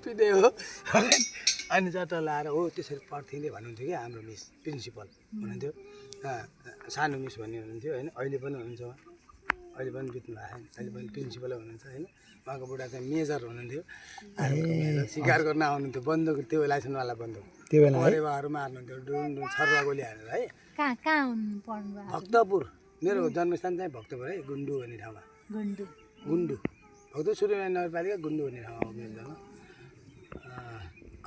पिँदै हो अनि चट्ट लाएर हो त्यसरी पढ्थेँ भन्नुहुन्थ्यो कि हाम्रो मिस प्रिन्सिपल हुनुहुन्थ्यो सानो मिस भन्ने हुनुहुन्थ्यो होइन अहिले पनि हुनुहुन्छ अहिले पनि बित्नु भएको छैन अहिले पनि प्रिन्सिपलै हुनुहुन्छ होइन उहाँको बुढा चाहिँ मेजर हुनुहुन्थ्यो सिकार गर्न आउनुहुन्थ्यो बन्दुक त्यो लाइसेन्सवाला बन्दुक त्यो बेला परेवाहरू मार्नुहुन्थ्यो डुन छर्रा गोली हालेर है कहाँ पढ्नु भएको भक्तपुर मेरो जन्मस्थान चाहिँ भक्तपुर है गुन्डु भन्ने ठाउँमा गुन्डु भक्तपुर सूर्यनारायण नगरपालिका गुन्डु भन्ने ठाउँमा हो मेरो जन्म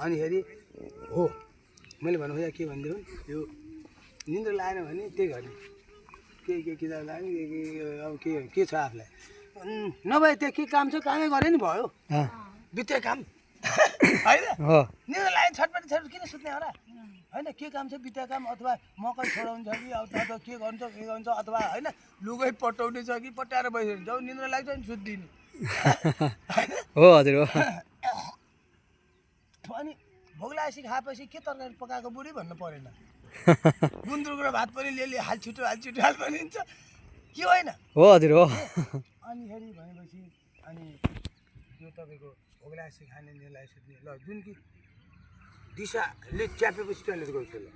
अनिखेरि हो मैले भन्नु खोजेँ के भनिदियो यो निन्द्रा लागेन भने त्यही गर्ने के किताब लाग्यो अब के छ आफूलाई नभए त्यहाँ के काम छ कामै गरे नि भयो बित्यो काम होइन निन्द्रा लाग्यो छटपटी किन सुत्ने होला होइन के काम छ बित्या काम अथवा मकै छोडाउनु छ कि अथवा के गर्छ अथवा होइन लुगै पटाउने छ कि पट्याएर बसिरहन्छ जब निन्द्रा लाग्छ नि सुत्दिने हो हजुर हो अनि भोग लागेपछि खाएपछि के तरकारी पकाएको बुढी भन्नु परेन गुन्द्रुक र भात पनि ले हाल छिटो हाल भनिन्छ के होइन हो हजुर हो अनि फेरि भनेपछि अनि यो तपाईँको भोग लागेपछि खाने नेलाई सुत्ने ल जुन कि दिशाले च्यापेपछि टोइलेट गउँछ ल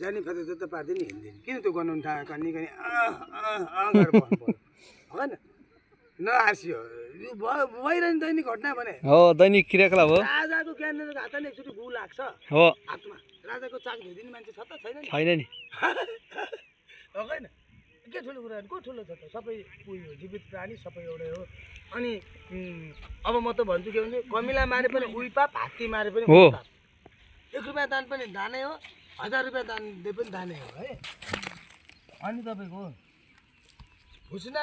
जाने फाल्टो जता पार्दैन हिँड्दैन किन त्यो गर्नु कनी गरेर भन्नु पऱ्यो होइन नआर्सियो यो भइरहने दैनिक घटना भने हो दैनिक क्रियाकलाप हो राजाको ज्ञानले हातले एकचोटि गु लाग्छ हो हातमा राजाको चाक धोइदिने मान्छे छ त छैन छैन नि होइन के ठुलो कुरा को ठुलो छ त सबै उयो जीवित प्राणी सबै एउटै हो अनि अब म त भन्छु के भने कमिला मारे पनि उही पाप हात्ती मारे पनि हो 1 रुपियाँ दान पनि दानै हो 1000 रुपियाँ दान दिए पनि दानै हो है अनि तपाईँको हुस्ना